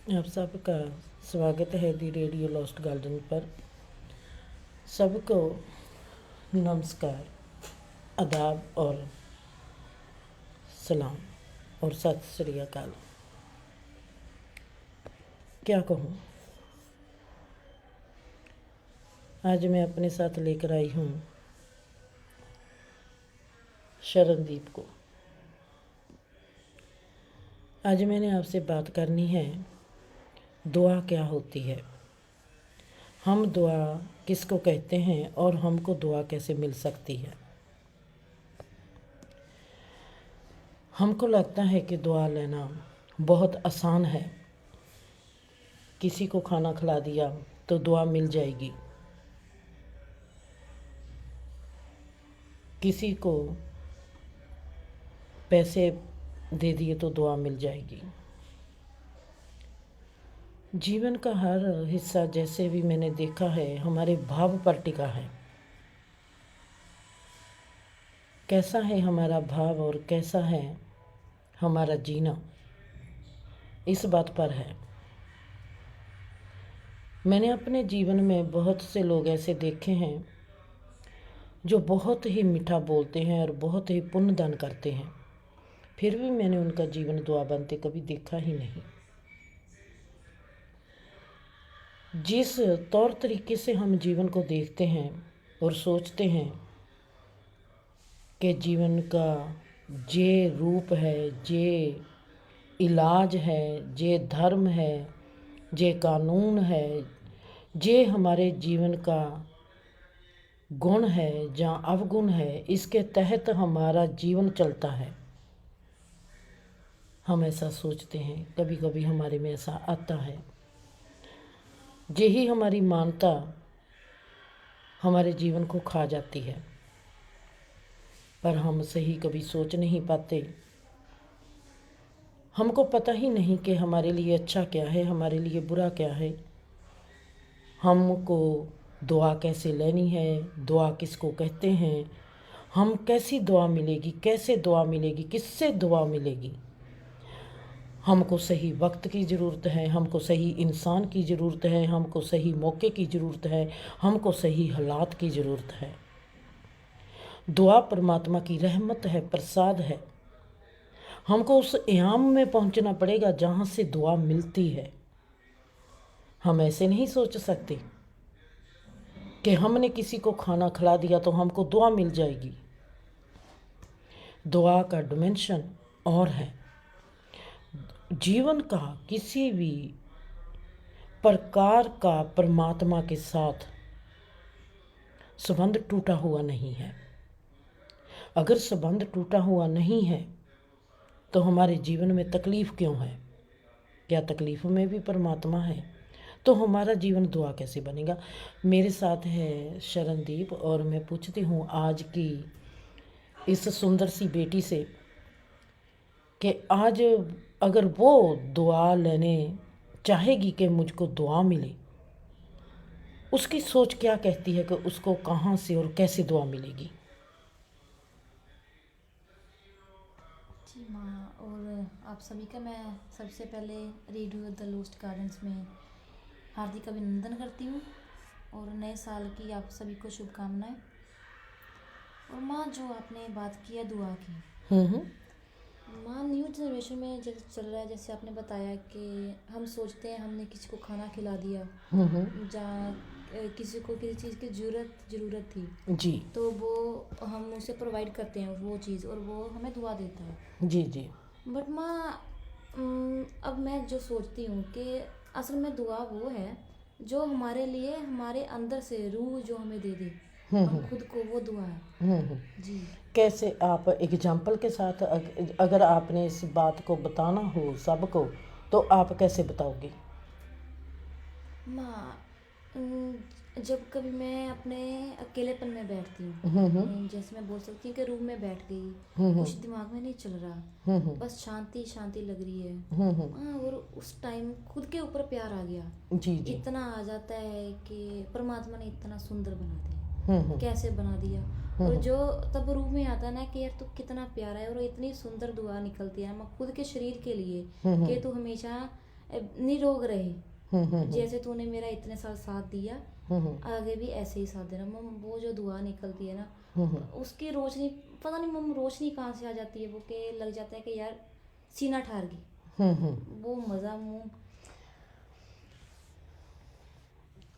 आप सबका स्वागत है दी रेडियो लॉस्ट गार्डन पर। सबको नमस्कार, आदाब और सलाम और सत श्री अकाल। क्या कहूँ, आज मैं अपने साथ लेकर आई हूँ शरणदीप को। आज मैंने आपसे बात करनी है, दुआ क्या होती है, हम दुआ किसको कहते हैं और हमको दुआ कैसे मिल सकती है। हमको लगता है कि दुआ लेना बहुत आसान है। किसी को खाना खिला दिया तो दुआ मिल जाएगी, किसी को पैसे दे दिए तो दुआ मिल जाएगी। जीवन का हर हिस्सा, जैसे भी मैंने देखा है, हमारे भाव पर टिका है। कैसा है हमारा भाव और कैसा है हमारा जीना, इस बात पर है। मैंने अपने जीवन में बहुत से लोग ऐसे देखे हैं जो बहुत ही मीठा बोलते हैं और बहुत ही पुण्य दान करते हैं, फिर भी मैंने उनका जीवन दुआ बनते कभी देखा ही नहीं। जिस तौर तरीके से हम जीवन को देखते हैं और सोचते हैं कि जीवन का जे रूप है, जे इलाज है, जे धर्म है, जे कानून है, जे हमारे जीवन का गुण है या अवगुण है, इसके तहत हमारा जीवन चलता है, हम ऐसा सोचते हैं। कभी कभी हमारे में ऐसा आता है। यही हमारी मानता हमारे जीवन को खा जाती है, पर हम सही कभी सोच नहीं पाते। हमको पता ही नहीं कि हमारे लिए अच्छा क्या है, हमारे लिए बुरा क्या है, हमको दुआ कैसे लेनी है, दुआ किसको कहते हैं, हम कैसी दुआ मिलेगी, कैसे दुआ मिलेगी, किससे दुआ मिलेगी। हमको सही वक्त की ज़रूरत है, हमको सही इंसान की ज़रूरत है, हमको सही मौके की ज़रूरत है, हमको सही हालात की ज़रूरत है। दुआ परमात्मा की रहमत है, प्रसाद है। हमको उस इनाम में पहुंचना पड़ेगा जहां से दुआ मिलती है। हम ऐसे नहीं सोच सकते कि हमने किसी को खाना खिला दिया तो हमको दुआ मिल जाएगी। दुआ का डिमेंशन और है। जीवन का किसी भी प्रकार का परमात्मा के साथ संबंध टूटा हुआ नहीं है। अगर संबंध टूटा हुआ नहीं है तो हमारे जीवन में तकलीफ़ क्यों है? क्या तकलीफ़ में भी परमात्मा है? तो हमारा जीवन दुआ कैसे बनेगा? मेरे साथ है शरणदीप और मैं पूछती हूँ आज की इस सुंदर सी बेटी से कि आज अगर वो दुआ लेने चाहेगी कि मुझको दुआ मिले, उसकी सोच क्या कहती है कि उसको कहाँ से और कैसे दुआ मिलेगी? जी माँ, और आप सभी का मैं सबसे पहले रेडियो द लोस्ट गार्डन्स में हार्दिक अभिनंदन करती हूँ और नए साल की आप सभी को शुभकामनाएं। और माँ, जो आपने बात की है दुआ की, माँ, न्यू जनरेशन में जैसे चल रहा है, जैसे आपने बताया कि हम सोचते हैं हमने किसी को खाना खिला दिया, जहाँ किसी को किसी चीज़ की ज़रूरत थी जी तो वो हम उसे प्रोवाइड करते हैं वो चीज़, और वो हमें दुआ देता है। जी जी बट माँ, अब मैं जो सोचती हूँ कि असल में दुआ वो है जो हमारे लिए हमारे अंदर से रूह जो हमें दे दे, हम खुद को, वो दुआ है। जी कैसे, आप एग्जाम्पल के साथ अगर आपने इस बात को बताना हो सबको तो आप कैसे बताओगी? माँ, जब कभी मैं अपने अकेलेपन में बैठती हूँ, जैसे मैं बोल सकती हूँ कि रूम में बैठ गई, कुछ दिमाग में नहीं चल रहा, बस शांति शांति लग रही है। हाँ, और उस टाइम खुद के ऊपर प्यार आ गया। जी जी इतना आ जाता है कि परमात्मा ने इतना सुंदर बना दिया, कैसे बना दिया। और जो तब रूह में आता है ना कि यार तू कितना प्यारा है, और इतनी सुंदर दुआ निकलती है ना खुद के शरीर के लिए कि तू हमेशा निरोग रहे। हम्म। जैसे तूने मेरा इतने साल साथ दिया, हम्म। आगे भी ऐसे ही साथ देना मम। वो जो दुआ निकलती है ना, हम्म। उसकी रोशनी, पता नहीं मम रोशनी कहाँ से आ जाती है, वो के लग जाता है कि यार सीना ठार गई, हम्म। वो मज़ा मुँह।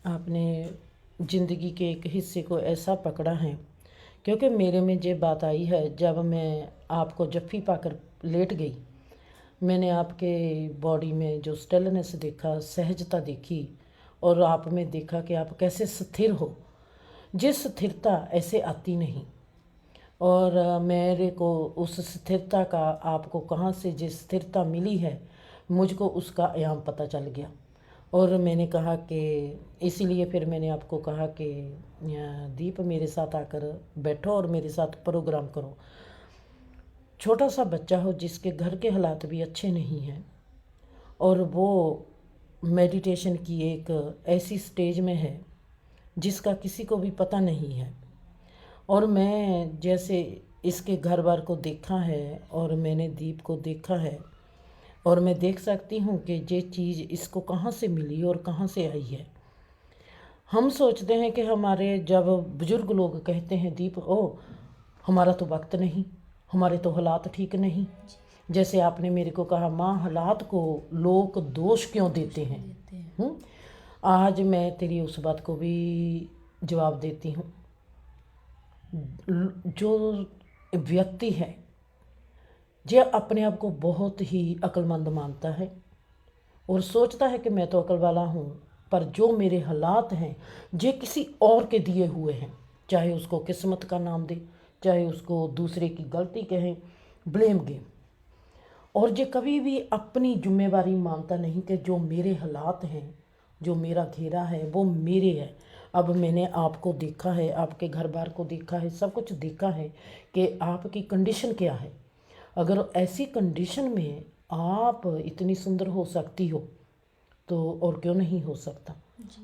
आपने ज़िंदगी के एक हिस्से को ऐसा पकड़ा है, क्योंकि मेरे में ये बात आई है जब मैं आपको जफ्फी पाकर लेट गई, मैंने आपके बॉडी में जो स्टिलनेस देखा, सहजता देखी, और आप में देखा कि आप कैसे स्थिर हो। ये स्थिरता ऐसे आती नहीं, और मेरे को उस स्थिरता का, आपको कहाँ से जिस स्थिरता मिली है, मुझको उसका आयाम पता चल गया। और मैंने कहा कि इसीलिए फिर मैंने आपको कहा कि दीप मेरे साथ आकर बैठो और मेरे साथ प्रोग्राम करो। छोटा सा बच्चा हो जिसके घर के हालात भी अच्छे नहीं हैं, और वो मेडिटेशन की एक ऐसी स्टेज में है जिसका किसी को भी पता नहीं है। और मैं जैसे इसके घर बार को देखा है, और मैंने दीप को देखा है, और मैं देख सकती हूँ कि ये चीज़ इसको कहाँ से मिली और कहाँ से आई है। हम सोचते हैं कि हमारे, जब बुज़ुर्ग लोग कहते हैं दीप ओ हमारा तो वक्त नहीं, हमारे तो हालात ठीक नहीं, जैसे आपने मेरे को कहा माँ हालात को लोग दोष क्यों देते हैं। देते हैं। आज मैं तेरी उस बात को भी जवाब देती हूँ। जो व्यक्ति है जो अपने आप को बहुत ही अक्लमंद मानता है और सोचता है कि मैं तो अकल वाला हूँ, पर जो मेरे हालात हैं जे किसी और के दिए हुए हैं, चाहे उसको किस्मत का नाम दे, चाहे उसको दूसरे की गलती कहें, ब्लेम गेम, और जे कभी भी अपनी जिम्मेवारी मानता नहीं कि जो मेरे हालात हैं, जो मेरा घेरा है वो मेरे है। अब मैंने आपको देखा है, आपके घर बार को देखा है, सब कुछ देखा है कि आपकी कंडीशन क्या है। अगर ऐसी कंडीशन में आप इतनी सुंदर हो सकती हो तो और क्यों नहीं हो सकता।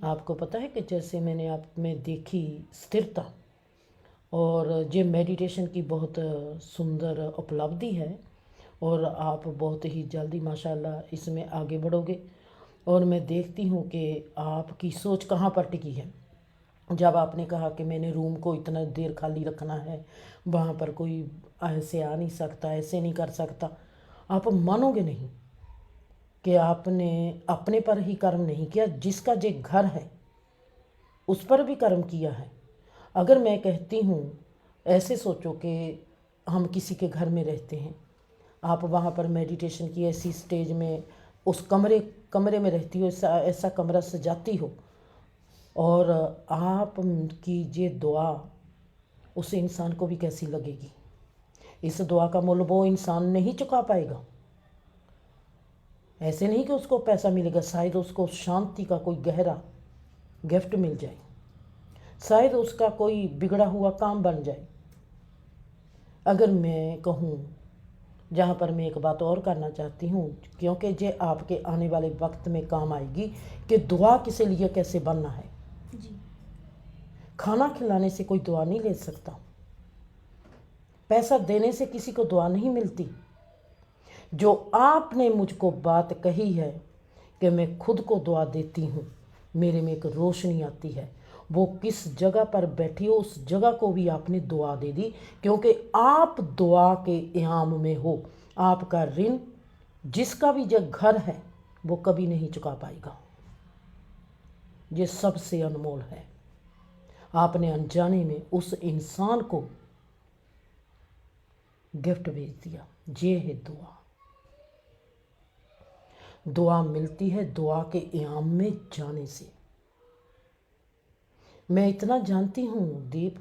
आपको पता है कि जैसे मैंने आप में देखी स्थिरता, और ये मेडिटेशन की बहुत सुंदर उपलब्धि है, और आप बहुत ही जल्दी माशाल्लाह इसमें आगे बढ़ोगे। और मैं देखती हूँ कि आपकी सोच कहाँ पर टिकी है। जब आपने कहा कि मैंने रूम को इतना देर खाली रखना है, वहाँ पर कोई ऐसे आ नहीं सकता, ऐसे नहीं कर सकता, आप मानोगे नहीं कि आपने अपने पर ही कर्म नहीं किया, जिसका जो घर है उस पर भी कर्म किया है। अगर मैं कहती हूँ, ऐसे सोचो कि हम किसी के घर में रहते हैं, आप वहाँ पर मेडिटेशन की ऐसी स्टेज में उस कमरे में रहती हो, ऐसा कमरा सजाती हो, और आप की ये दुआ उस इंसान को भी कैसी लगेगी। इस दुआ का मूल्य वो इंसान नहीं चुका पाएगा। ऐसे नहीं कि उसको पैसा मिलेगा, शायद उसको शांति का कोई गहरा गिफ्ट मिल जाए, शायद उसका कोई बिगड़ा हुआ काम बन जाए। अगर मैं कहूँ, जहाँ पर मैं एक बात और करना चाहती हूँ, क्योंकि ये आपके आने वाले वक्त में काम आएगी कि दुआ किसे लिए कैसे बनना है। जी। खाना खिलाने से कोई दुआ नहीं ले सकता, पैसा देने से किसी को दुआ नहीं मिलती। जो आपने मुझको बात कही है कि मैं खुद को दुआ देती हूँ, मेरे में एक रोशनी आती है, वो किस जगह पर बैठी हो उस जगह को भी आपने दुआ दे दी, क्योंकि आप दुआ के इनाम में हो। आपका ऋण जिसका भी जो घर है वो कभी नहीं चुका पाएगा। ये सबसे अनमोल है। आपने अनजाने में उस इंसान को गिफ्ट भेज दिया। ये है दुआ। दुआ मिलती है दुआ के इनाम में जाने से। मैं इतना जानती हूँ दीप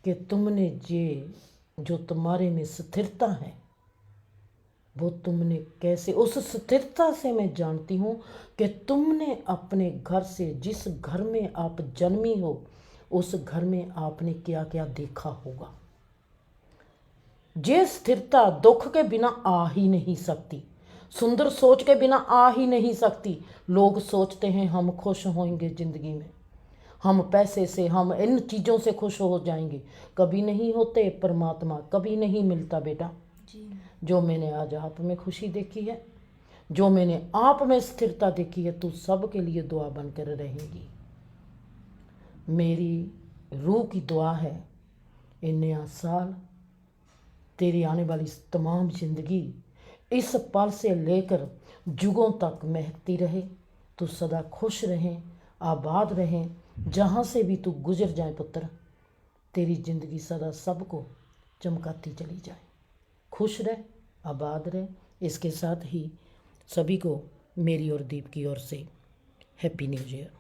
कि तुमने ये जो तुम्हारे में स्थिरता है वो तुमने कैसे, उस स्थिरता से मैं जानती हूँ कि तुमने अपने घर से, जिस घर में आप जन्मी हो, उस घर में आपने क्या क्या देखा होगा। ये स्थिरता दुख के बिना आ ही नहीं सकती, सुंदर सोच के बिना आ ही नहीं सकती। लोग सोचते हैं हम खुश होंगे ज़िंदगी में, हम पैसे से, हम इन चीज़ों से खुश हो जाएंगे, कभी नहीं होते। परमात्मा कभी नहीं मिलता बेटा। जी। जो मैंने आज आप में खुशी देखी है, जो मैंने आप में स्थिरता देखी है, तू सबके लिए दुआ बनकर रहेगी। मेरी रूह की दुआ है, इन नया साल तेरी आने वाली तमाम ज़िंदगी इस पल से लेकर जुगों तक महकती रहे। तू सदा खुश रहें, आबाद रहें, जहाँ से भी तू गुजर जाए पुत्र, तेरी ज़िंदगी सदा सबको चमकाती चली जाए। खुश रह, आबाद रह। इसके साथ ही सभी को मेरी और दीप की ओर से हैप्पी न्यू ईयर।